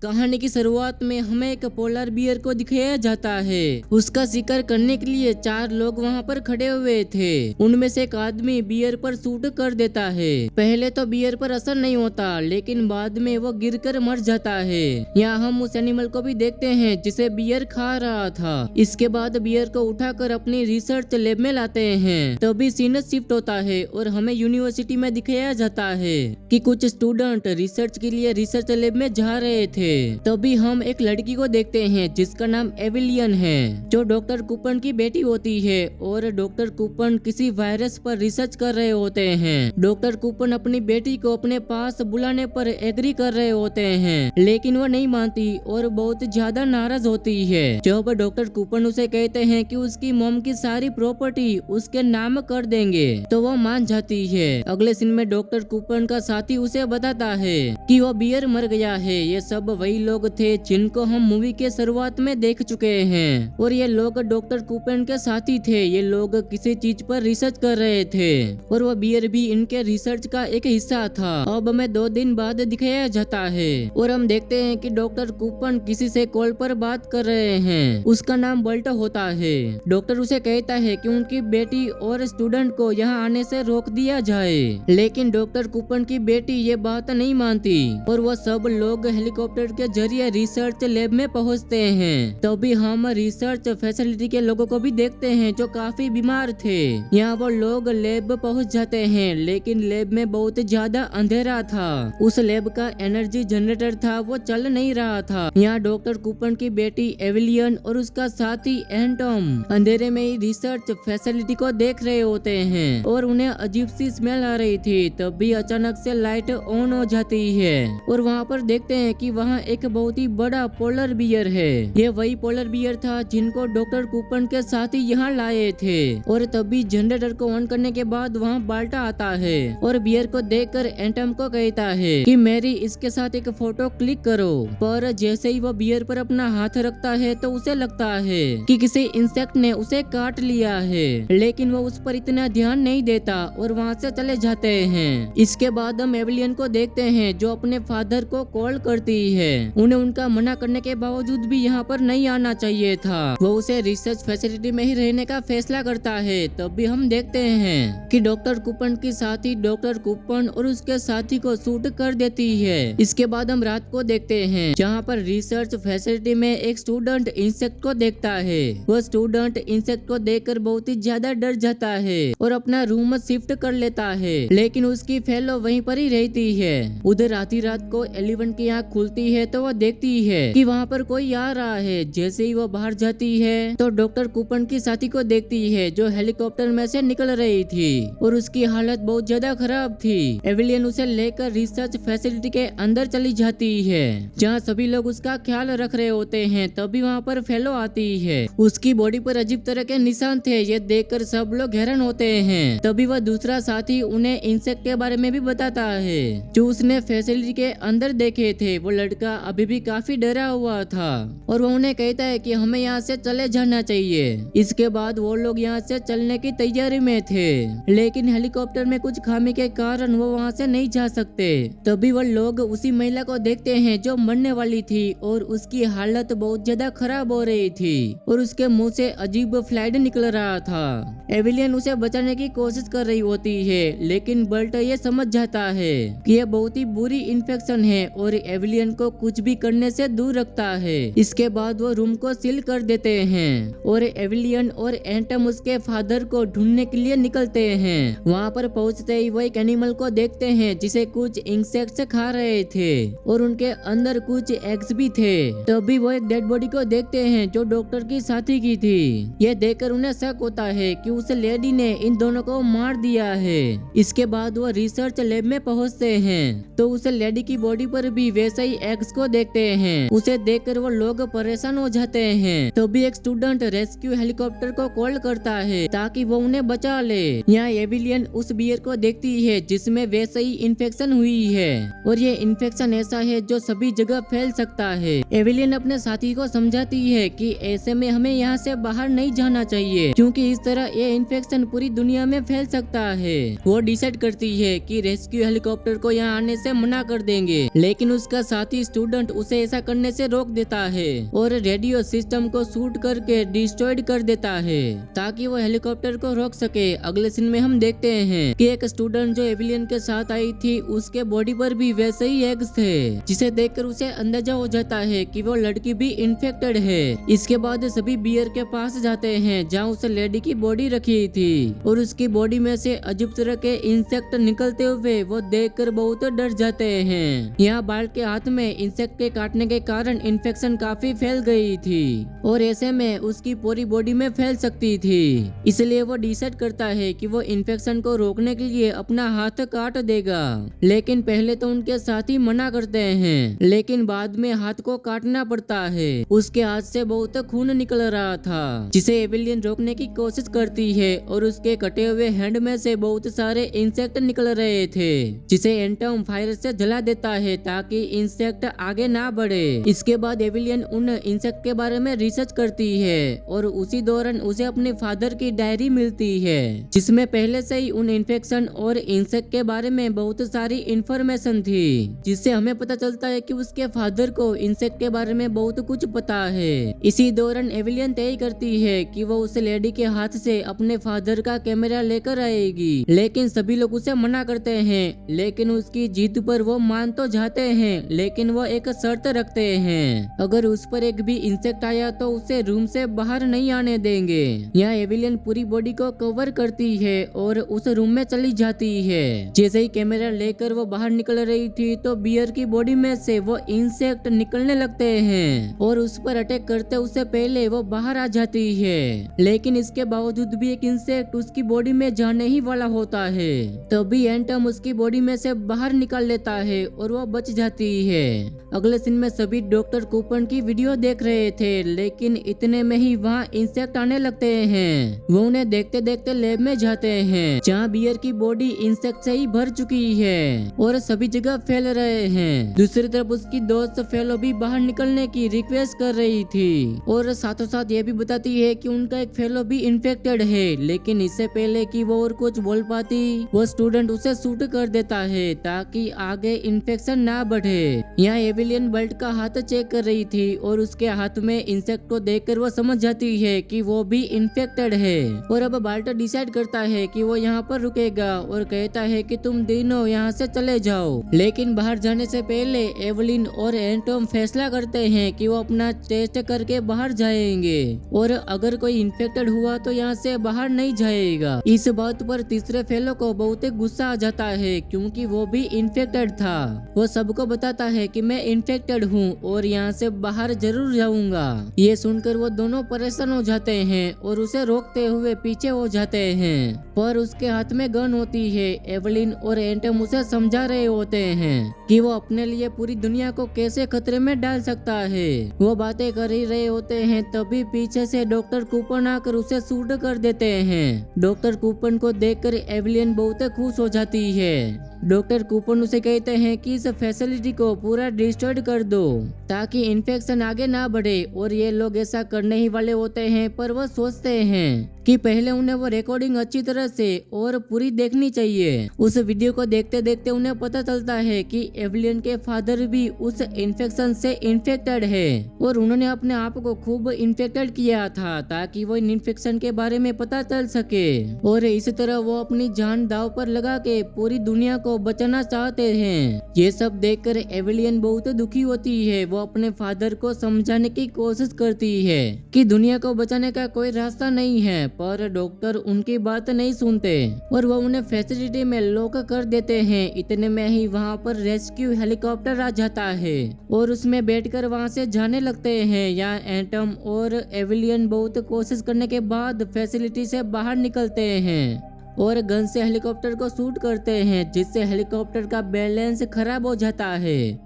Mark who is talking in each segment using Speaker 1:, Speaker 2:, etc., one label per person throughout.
Speaker 1: कहानी की शुरुआत में हमें एक पोलर बियर को दिखाया जाता है। उसका शिकार करने के लिए 4 लोग वहाँ पर खड़े हुए थे। उनमें से एक आदमी बियर पर शूट कर देता है। पहले तो बियर पर असर नहीं होता, लेकिन बाद में वो गिरकर मर जाता है। यहाँ हम उस एनिमल को भी देखते हैं जिसे बियर खा रहा था। इसके बाद बियर को उठाकर अपनी रिसर्च लैब में लाते हैं। तभी सीन शिफ्ट होता है और हमें यूनिवर्सिटी में दिखाया जाता है कि कुछ स्टूडेंट रिसर्च के लिए रिसर्च लैब में जा रहे थे। तभी हम एक लड़की को देखते हैं जिसका नाम एविलियन है, जो डॉक्टर कूपन की बेटी होती है। और डॉक्टर कूपन किसी वायरस पर रिसर्च कर रहे होते हैं। डॉक्टर कूपन अपनी बेटी को अपने पास बुलाने पर एग्री कर रहे होते हैं, लेकिन वो नहीं मानती और बहुत ज्यादा नाराज होती है। जब डॉक्टर कूपन उसे कहते हैं कि उसकी मॉम की सारी प्रॉपर्टी उसके नाम कर देंगे, तो वो मान जाती है। अगले सीन में डॉक्टर कूपन का साथी उसे बताता है कि वो बियर मर गया है। ये सब वही लोग थे जिनको हम मूवी के शुरुआत में देख चुके हैं, और ये लोग डॉक्टर कूपन के साथी थे। ये लोग किसी चीज पर रिसर्च कर रहे थे और वो बियर भी इनके रिसर्च का एक हिस्सा था। अब हमें 2 दिन बाद दिखाया जाता है और हम देखते हैं कि डॉक्टर कूपन किसी से कॉल पर बात कर रहे हैं। उसका नाम बल्ट होता है। डॉक्टर उसे कहता है कि उनकी बेटी और स्टूडेंट को यहाँ आने से रोक दिया जाए, लेकिन डॉक्टर कूपन की बेटी ये बात नहीं मानती और वो सब लोग हेलीकॉप्टर के जरिए रिसर्च लैब में पहुंचते हैं। तभी हम रिसर्च फैसिलिटी के लोगों को भी देखते हैं जो काफी बीमार थे। यहाँ वो लोग लैब पहुंच जाते हैं, लेकिन लैब में बहुत ज्यादा अंधेरा था। उस लैब का एनर्जी जनरेटर था, वो चल नहीं रहा था। यहाँ डॉक्टर कूपन की बेटी एविलियन और उसका साथी एंटम अंधेरे में ही रिसर्च फैसिलिटी को देख रहे होते हैं और उन्हें अजीब सी स्मेल आ रही थी। तभी अचानक से लाइट ऑन हो जाती है और वहाँ पर देखते हैं कि वहाँ एक बहुत ही बड़ा पोलर बियर है। ये वही पोलर बियर था जिनको डॉक्टर कूपन के साथी यहाँ लाए थे। और तभी जनरेटर को ऑन करने के बाद वहाँ बाल्टा आता है और बियर को देखकर एंटम को कहता है कि मेरी इसके साथ एक फोटो क्लिक करो। पर जैसे ही वो बियर पर अपना हाथ रखता है तो उसे लगता है कि किसी इंसेक्ट ने उसे काट लिया है, लेकिन वो उस पर इतना ध्यान नहीं देता और वहाँ से चले जाते हैं। इसके बाद हम एविलियन को देखते हैं जो अपने फादर को कॉल करती है। उन्हें उनका मना करने के बावजूद भी यहाँ पर नहीं आना चाहिए था। वो उसे रिसर्च फैसिलिटी में ही रहने का फैसला करता है। तब भी हम देखते हैं कि डॉक्टर कूपन की साथी डॉक्टर कूपन और उसके साथी को शूट कर देती है। इसके बाद हम रात को देखते हैं जहाँ पर रिसर्च फैसिलिटी में एक स्टूडेंट इंसेक्ट को देखता है। वो स्टूडेंट इंसेक्ट को देखकर बहुत ही ज्यादा डर जाता है और अपना रूम शिफ्ट कर लेता है, लेकिन उसकी फेलो वहीं पर ही रहती है। उधर आधी रात को एलिवन की आँख खुलती है तो वो देखती है कि वहाँ पर कोई आ रहा है। जैसे ही वो बाहर जाती है तो डॉक्टर कूपन की साथी को देखती है जो हेलीकॉप्टर में से निकल रही थी और उसकी हालत बहुत ज्यादा खराब थी। एविलियन उसे लेकर रिसर्च फैसिलिटी के अंदर चली जाती है जहाँ सभी लोग उसका ख्याल रख रहे होते हैं। तभी वहाँ पर फेलो आती है। उसकी बॉडी पर अजीब तरह के निशान थे। ये देखकर सब लोग हैरान होते हैं। तभी वह दूसरा साथी उन्हें इंसेक्ट के बारे में भी बताता है जो उसने फैसिलिटी के अंदर देखे थे। वो लड़का अभी भी काफी डरा हुआ था और वो उन्हें कहता है कि हमें यहाँ से चले जाना चाहिए। इसके बाद वो लोग यहाँ से चलने की तैयारी में थे, लेकिन हेलीकॉप्टर में कुछ खामी के कारण वो वहाँ से नहीं जा सकते। तभी वो लोग उसी महिला को देखते हैं जो मरने वाली थी और उसकी हालत बहुत ज्यादा खराब हो रही थी और उसके मुंह से अजीब फ्लूइड निकल रहा था। एविलियन उसे बचाने की कोशिश कर रही होती है, लेकिन बल्ट ये समझ जाता है कि यह बहुत ही बुरी इन्फेक्शन है और एविलियन को कुछ भी करने से दूर रखता है। इसके बाद वो रूम को सील कर देते हैं और एविलियन और एंटम उसके फादर को ढूंढने के लिए निकलते हैं। वहाँ पर पहुँचते ही वो एक एनिमल को देखते हैं जिसे कुछ इंसेक्ट्स खा रहे थे और उनके अंदर कुछ एग्स भी थे। तभी वो एक डेड बॉडी को देखते हैं जो डॉक्टर की साथी की थी। ये देखकर उन्हें शक होता है कि उस लेडी ने इन दोनों को मार दिया है। इसके बाद वो रिसर्च लैब में पहुँचते हैं तो उस लेडी की बॉडी पर भी वैसे ही एग्स को देखते हैं। उसे देखकर वो लोग परेशान हो जाते हैं। तो भी एक स्टूडेंट रेस्क्यू हेलीकॉप्टर को कॉल करता है ताकि वो उन्हें बचा ले। यहाँ एविलियन उस बियर को देखती है जिसमें वैसे ही इन्फेक्शन हुई है और ये इन्फेक्शन ऐसा है जो सभी जगह फैल सकता है। एविलियन अपने साथी को समझाती है कि ऐसे में हमें यहाँ से बाहर नहीं जाना चाहिए क्योंकि इस तरह ये इन्फेक्शन पूरी दुनिया में फैल सकता है। वो डिसाइड करती है कि रेस्क्यू हेलीकॉप्टर को यहाँ आने से मना कर देंगे, लेकिन उसका साथी स्टूडेंट उसे ऐसा करने से रोक देता है और रेडियो सिस्टम को शूट करके डिस्ट्रॉयड कर देता है ताकि वो हेलीकॉप्टर को रोक सके। अगले सीन में हम देखते हैं कि एक स्टूडेंट जो एविलियन के साथ आई थी उसके बॉडी पर भी वैसे ही एग्स थे, जिसे देखकर उसे अंदाजा हो जाता है कि वो लड़की भी इन्फेक्टेड है। इसके बाद सभी बियर के पास जाते हैं जहाँ उस लेडी की बॉडी रखी थी और उसकी बॉडी में से अजीब तरह के इंसेक्ट निकलते हुए वो देखकर बहुत डर जाते हैं। यहाँ बाल्ट के हाथ में इंसेक्ट के काटने के कारण इन्फेक्शन काफी फैल गई थी और ऐसे में उसकी पूरी बॉडी में फैल सकती थी, इसलिए वो डिसाइड करता है कि वो इन्फेक्शन को रोकने के लिए अपना हाथ काट देगा। लेकिन पहले तो उनके साथी मना करते हैं, लेकिन बाद में हाथ को काटना पड़ता है। उसके हाथ से बहुत खून निकल रहा था जिसे एविलियन रोकने की कोशिश करती है और उसके कटे हुए हैंड में से बहुत सारे इंसेक्ट निकल रहे थे, जिसे एंटम फायर से जला देता है ताकि इंसेक्ट आगे ना बढ़े। इसके बाद एविलियन उन इंसेक्ट के बारे में रिसर्च करती है और उसी दौरान उसे अपने फादर की डायरी मिलती है जिसमें पहले से ही उन इन्फेक्शन और इंसेक्ट के बारे में बहुत सारी इंफॉर्मेशन थी, जिससे हमें पता चलता है कि उसके फादर को इंसेक्ट के बारे में बहुत कुछ पता है। इसी दौरान एविलियन तय करती है कि वो उस लेडी के हाथ से अपने फादर का कैमरा लेकर आएगी, लेकिन सभी लोग उसे मना करते हैं। लेकिन उसकी जिद पर वो मान तो जाते हैं, लेकिन वो एक शर्त रखते हैं, अगर उस पर एक भी इंसेक्ट आया तो उसे रूम से बाहर नहीं आने देंगे। यहाँ एविलियन पूरी बॉडी को कवर करती है और उस रूम में चली जाती है। जैसे ही कैमरा लेकर वो बाहर निकल रही थी तो बियर की बॉडी में से वो इंसेक्ट निकलने लगते हैं और उस पर अटैक करते उससे पहले वो बाहर आ जाती है। लेकिन इसके बावजूद भी एक इंसेक्ट उसकी बॉडी में जाने ही वाला होता है, तभी एंटम उसकी बॉडी में से बाहर निकाल लेता है और वो बच जाती है। अगले सीन में सभी डॉक्टर कूपन की वीडियो देख रहे थे, लेकिन इतने में ही वहाँ इंसेक्ट आने लगते हैं। वो उन्हें देखते देखते लैब में जाते हैं जहाँ बियर की बॉडी इंसेक्ट से ही भर चुकी है और सभी जगह फैल रहे हैं। दूसरी तरफ उसकी दोस्त फेलो भी बाहर निकलने की रिक्वेस्ट कर रही थी और साथों साथ ये भी बताती है कि उनका एक फेलो भी इन्फेक्टेड है, लेकिन इससे पहले कि वो और कुछ बोल पाती वो स्टूडेंट उसे शूट कर देता है ताकि आगे इन्फेक्शन ना बढ़े। यहाँ एविलियन बेल्ट का हाथ चेक कर रही थी और उसके हाथ में इंसेक्ट को देखकर वो समझ जाती है कि वो भी इन्फेक्टेड है और अब बाल्ट डिसाइड करता है कि वो यहाँ पर रुकेगा और कहता है कि तुम तीनों यहाँ से चले जाओ। लेकिन बाहर जाने से पहले एवलिन और एंटम फैसला करते हैं कि वो अपना टेस्ट करके बाहर जाएंगे और अगर कोई इन्फेक्टेड हुआ तो यहाँ से बाहर नहीं जाएगा। इस बात पर तीसरे फेलो को बहुत गुस्सा आ जाता है क्योंकि वो भी इन्फेक्टेड था। वो सबको बताता है कि मैं इन्फेक्टेड हूँ और यहाँ से बाहर जरूर जाऊंगा। ये सुनकर वो दोनों परेशान हो जाते हैं और उसे रोकते हुए पीछे हो जाते हैं, पर उसके हाथ में गन होती है। एवलिन और एंटम उसे समझा रहे होते हैं कि वो अपने लिए पूरी दुनिया को कैसे खतरे में डाल सकता है। वो बातें कर ही रहे होते हैं तभी पीछे से डॉक्टर कूपन आकर उसे शूट कर देते हैं। डॉक्टर कूपन को देखकर एवलिन बहुत खुश हो जाती है। डॉक्टर कूपन उसे कहते हैं कि इस फैसिलिटी को पूरा डिस्ट्रॉय कर दो ताकि इन्फेक्शन आगे ना बढ़े, और ये लोग ऐसा करने ही वाले होते हैं, पर वो सोचते हैं कि पहले उन्हें वो रिकॉर्डिंग अच्छी तरह से और पूरी देखनी चाहिए। उस वीडियो को देखते देखते उन्हें पता चलता है कि एवलियन के फादर भी उस इन्फेक्शन से इन्फेक्टेड है और उन्होंने अपने आप को खूब इन्फेक्टेड किया था ताकि वो इन इन्फेक्शन के बारे में पता चल सके, और इस तरह वो अपनी जान दांव पर लगा के पूरी दुनिया को बचाना चाहते हैं। ये सब देखकर एवलियन बहुत दुखी होती है। वो अपने फादर को समझाने की कोशिश करती है कि दुनिया को बचाने का कोई रास्ता नहीं है, पर डॉक्टर उनकी बात नहीं सुनते और वो उन्हें फैसिलिटी में लॉक कर देते हैं। इतने में ही वहाँ पर रेस्क्यू हेलीकॉप्टर आ जाता है और उसमें बैठकर वहाँ से जाने लगते हैं। यहाँ एंटम और एवलियन बहुत कोशिश करने के बाद फैसिलिटी से बाहर निकलते हैं और गन से हेलीकॉप्टर को शूट करते हैं, जिससे हेलीकॉप्टर का बैलेंस खराब हो जाता है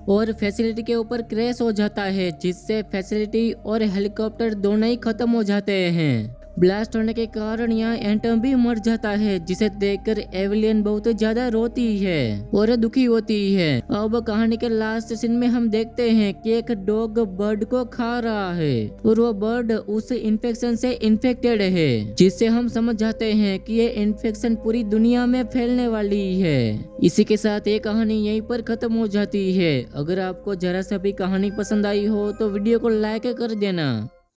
Speaker 1: और फैसिलिटी के ऊपर क्रैश हो जाता है, जिससे फैसिलिटी और हेलीकॉप्टर दोनों ही खत्म हो जाते हैं। ब्लास्ट होने के कारण यहाँ एंटम भी मर जाता है, जिसे देखकर एविलियन बहुत ज्यादा रोती है और दुखी होती है। अब कहानी के लास्ट सीन में हम देखते हैं कि एक डॉग बर्ड को खा रहा है और वो बर्ड उस इन्फेक्शन से इन्फेक्टेड है, जिससे हम समझ जाते हैं कि ये इन्फेक्शन पूरी दुनिया में फैलने वाली है। इसी के साथ ये कहानी यहीं पर खत्म हो जाती है। अगर आपको जरा सा भी कहानी पसंद आई हो तो वीडियो को लाइक कर देना।